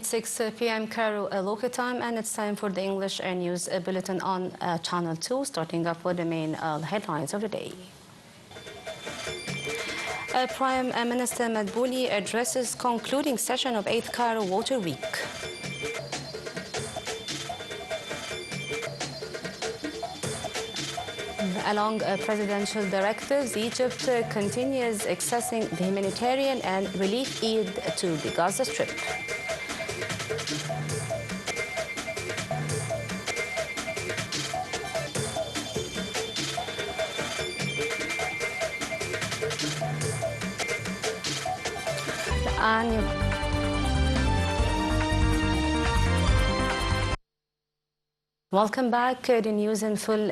It's 6 p.m. Cairo local time, and it's time for the English Air News Bulletin on Channel 2, starting up with the main headlines of the day. Prime Minister Madbouli addresses concluding session of 8th Cairo Water Week. Along presidential directives, Egypt continues accessing the humanitarian and relief aid to the Gaza Strip. Welcome back. The news in full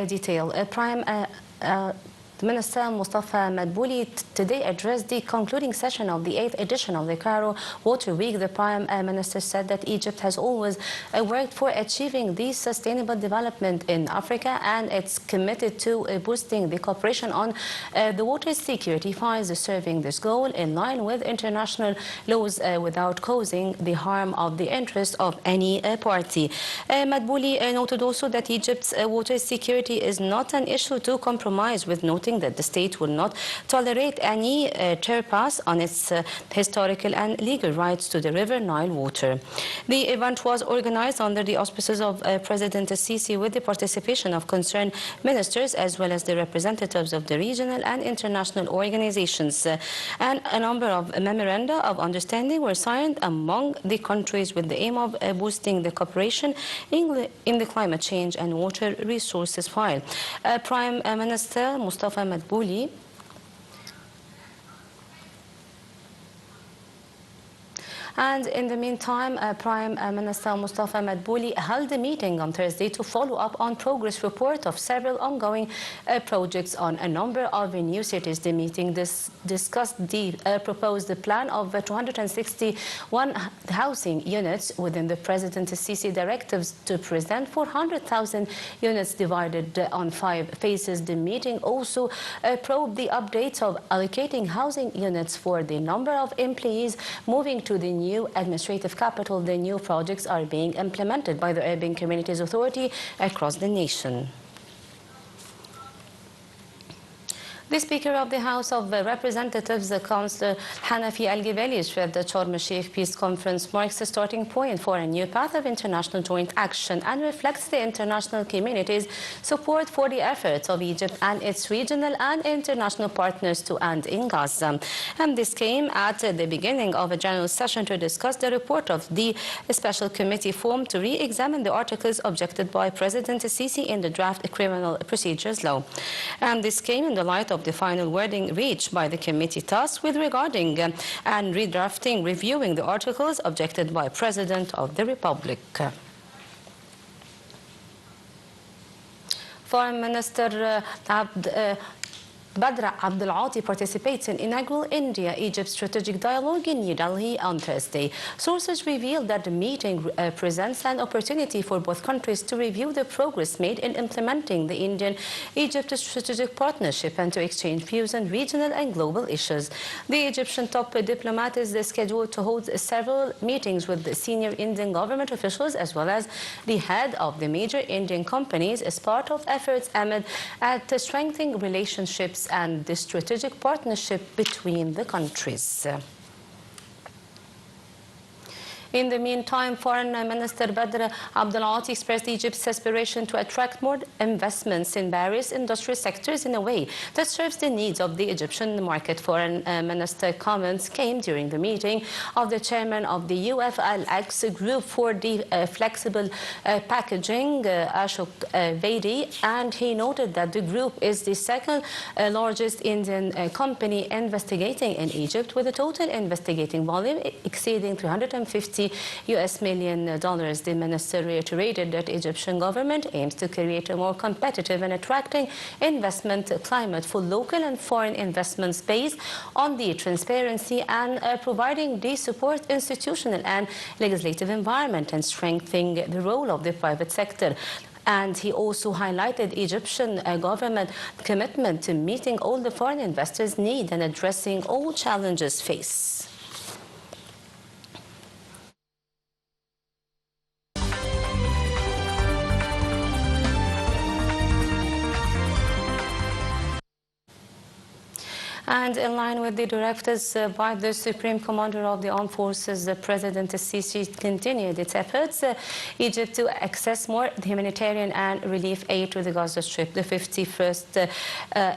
detail. Prime Minister Mustafa Madbouli today addressed the concluding session of the 8th edition of the Cairo Water Week. The Prime Minister said that Egypt has always worked for achieving the sustainable development in Africa, and it's committed to boosting the cooperation on the water security files, serving this goal in line with international laws without causing the harm of the interest of any party. Madbouli noted also that Egypt's water security is not an issue to compromise with, noting that the state will not tolerate any trespass on its historical and legal rights to the River Nile water. The event was organized under the auspices of President Sisi, with the participation of concerned ministers as well as the representatives of the regional and international organizations. And a number of memoranda of understanding were signed among the countries with the aim of boosting the cooperation in the climate change and water resources file. Prime Minister Mustafa Madbouli And in the meantime, Prime Minister Mustafa Madbouli held a meeting on Thursday to follow up on progress report of several ongoing projects on a number of new cities. The meeting discussed the proposed plan of 261 housing units within the President Sisi directives to present 400,000 units divided on 5 phases. The meeting also probed the updates of allocating housing units for the number of employees moving to the new administrative capital. The new projects are being implemented by the Urban Communities Authority across the nation. The Speaker of the House of Representatives, Councillor Hanafi Al-Gibali's at the Sharm el-Sheikh Peace Conference marks a starting point for a new path of international joint action and reflects the international community's support for the efforts of Egypt and its regional and international partners to end in Gaza. And this came at the beginning of a general session to discuss the report of the special committee formed to re-examine the articles objected by President Sisi in the draft criminal procedures law. And this came in the light of the final wording reached by the committee tasked with regarding and redrafting, reviewing the articles objected by President of the Republic. Foreign Minister Badr Abdul Ati participates in inaugural India-Egypt strategic dialogue in New Delhi on Thursday. Sources revealed that the meeting presents an opportunity for both countries to review the progress made in implementing the Indian-Egypt strategic partnership and to exchange views on regional and global issues. The Egyptian top diplomat is scheduled to hold several meetings with the senior Indian government officials as well as the head of the major Indian companies as part of efforts aimed at strengthening relationships and the strategic partnership between the countries. In the meantime, Foreign Minister Badr Abdul Ati expressed Egypt's aspiration to attract more investments in various industry sectors in a way that serves the needs of the Egyptian market. Foreign Minister comments came during the meeting of the chairman of the UFLX group for the flexible packaging, Ashok Vedi, and he noted that the group is the second largest Indian company investigating in Egypt, with a total investigating volume exceeding $350 million. The minister reiterated that the Egyptian government aims to create a more competitive and attracting investment climate for local and foreign investments based on the transparency and providing the support institutional and legislative environment and strengthening the role of the private sector. And he also highlighted Egyptian government commitment to meeting all the foreign investors' needs and addressing all challenges faced. And in line with the directives by the Supreme Commander of the Armed Forces, the President Sisi continued its efforts Egypt to access more humanitarian and relief aid to the Gaza Strip. The 51st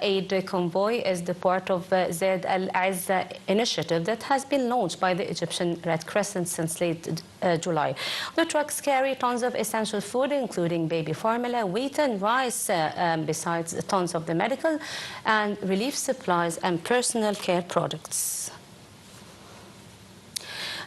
aid convoy is the part of Zaid al-Azza initiative that has been launched by the Egyptian Red Crescent since late July. The trucks carry tons of essential food, including baby formula, wheat and rice, besides tons of the medical and relief supplies and personal care products.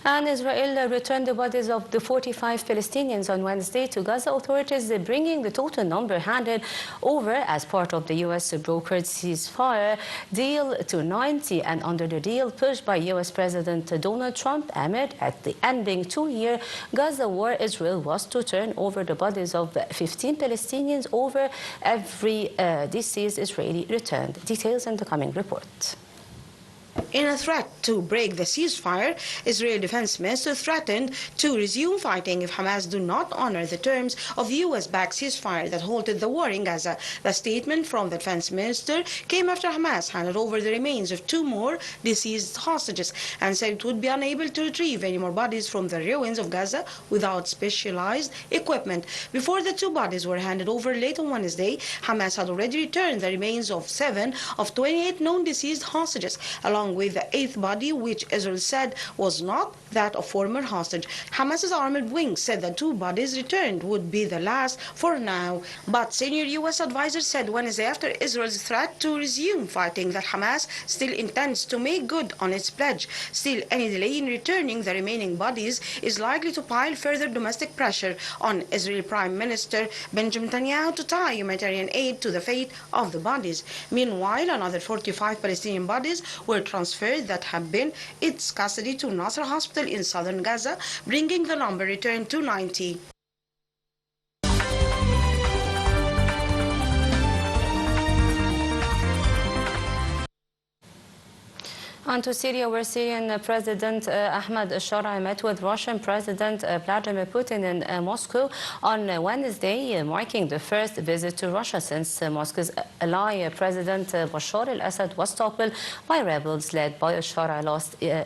And Israel returned the bodies of the 45 Palestinians on Wednesday to Gaza authorities, bringing the total number handed over as part of the U.S. brokered ceasefire deal to 90, and under the deal pushed by U.S. President Donald Trump amid at the ending 2-year Gaza war, Israel was to turn over the bodies of 15 Palestinians over every deceased Israeli returned. Details in the coming report. In a threat to break the ceasefire, Israel Defense Minister threatened to resume fighting if Hamas do not honor the terms of the U.S.-backed ceasefire that halted the war in Gaza. The statement from the Defense Minister came after Hamas handed over the remains of 2 more deceased hostages and said it would be unable to retrieve any more bodies from the ruins of Gaza without specialized equipment. Before the 2 bodies were handed over late on Wednesday, Hamas had already returned the remains of 7 of 28 known deceased hostages, along with the 8th body, which Israel said was not that of former hostage. Hamas's armored wing said the 2 bodies returned would be the last for now. But senior U.S. advisor said Wednesday after Israel's threat to resume fighting that Hamas still intends to make good on its pledge. Still, any delay in returning the remaining bodies is likely to pile further domestic pressure on Israeli Prime Minister Benjamin Netanyahu to tie humanitarian aid to the fate of the bodies. Meanwhile, another 45 Palestinian bodies were transferred that have been its custody to Nasser Hospital in southern Gaza, bringing the number returned to 90. On to Syria, where Syrian President Ahmed al-Shara met with Russian President Vladimir Putin in Moscow on Wednesday, marking the first visit to Russia since Moscow's ally President Bashar al-Assad was toppled by rebels led by al-Shara last year.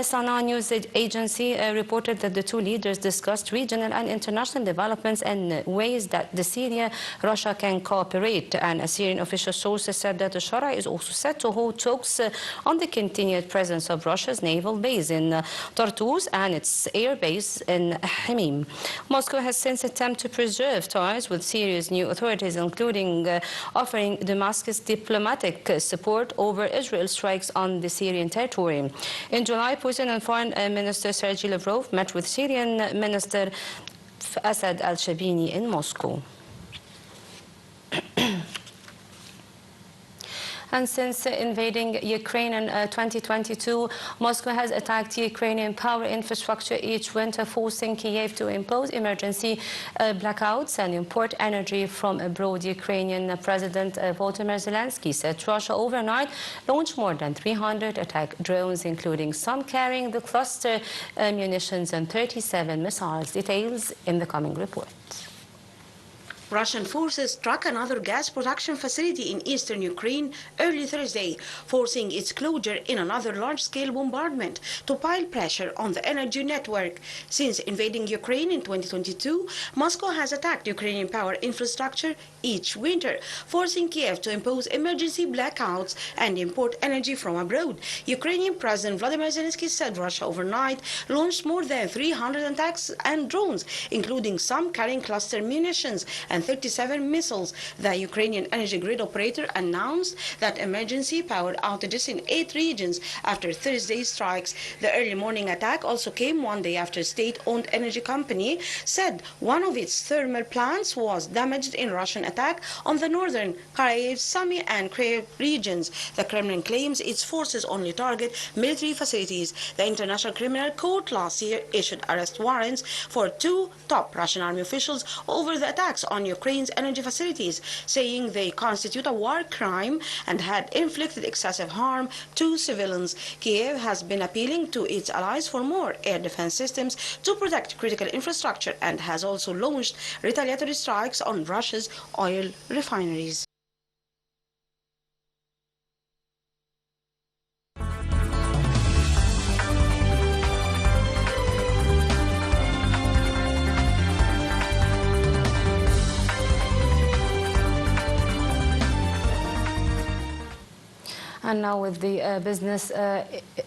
Sana news agency reported that the 2 leaders discussed regional and international developments and ways that the Syria-Russia can cooperate. And a Syrian official source said that al-Shara is also set to hold talks on the continued presence of Russia's naval base in Tartus and its air base in Hamim. Moscow has since attempted to preserve ties with Syria's new authorities, including offering Damascus diplomatic support over Israel's strikes on the Syrian territory. In July, Putin and Foreign Minister Sergei Lavrov met with Syrian Minister Asad al-Shabini in Moscow. And since invading Ukraine in 2022, Moscow has attacked Ukrainian power infrastructure each winter, forcing Kiev to impose emergency blackouts and import energy from abroad. Ukrainian President Volodymyr Zelensky said Russia overnight launched more than 300 attack drones, including some carrying the cluster munitions and 37 missiles. Details in the coming report. Russian forces struck another gas production facility in eastern Ukraine early Thursday, forcing its closure in another large-scale bombardment to pile pressure on the energy network. Since invading Ukraine in 2022, Moscow has attacked Ukrainian power infrastructure each winter, forcing Kiev to impose emergency blackouts and import energy from abroad. Ukrainian President Vladimir Zelensky said Russia overnight launched more than 300 attacks and drones, including some carrying cluster munitions and 37 missiles. The Ukrainian energy grid operator announced that emergency power outages in 8 regions after Thursday's strikes. The early morning attack also came 1 day after state-owned energy company said one of its thermal plants was damaged in Russian attack on the northern Kharkiv, Sumy and Kyiv regions. The Kremlin claims its forces only target military facilities. The International Criminal Court last year issued arrest warrants for 2 top Russian army officials over the attacks on Ukraine's energy facilities, saying they constitute a war crime and had inflicted excessive harm to civilians. Kiev has been appealing to its allies for more air defense systems to protect critical infrastructure and has also launched retaliatory strikes on Russia's oil refineries. And now with the business,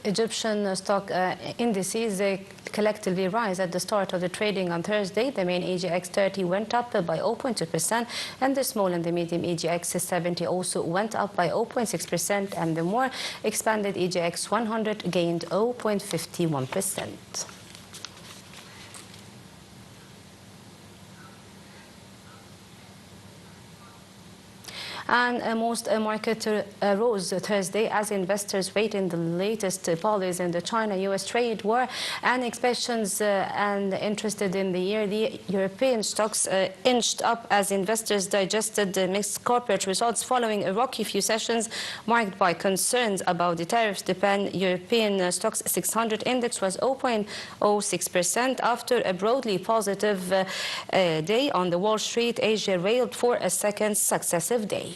Egyptian stock indices, they collectively rise at the start of the trading on Thursday. The main AGX 30 went up by 0.2%, and the small and the medium AGX 70 also went up by 0.6%, and the more expanded AGX 100 gained 0.51%. And most market rose Thursday as investors wait in the latest polls in the China-US trade war and expectations and interested in the year. The European stocks inched up as investors digested the mixed corporate results following a rocky few sessions marked by concerns about the tariffs. The pan-European stocks 600 index was 0.06% after a broadly positive day on the Wall Street. Asia railed for a second successive day.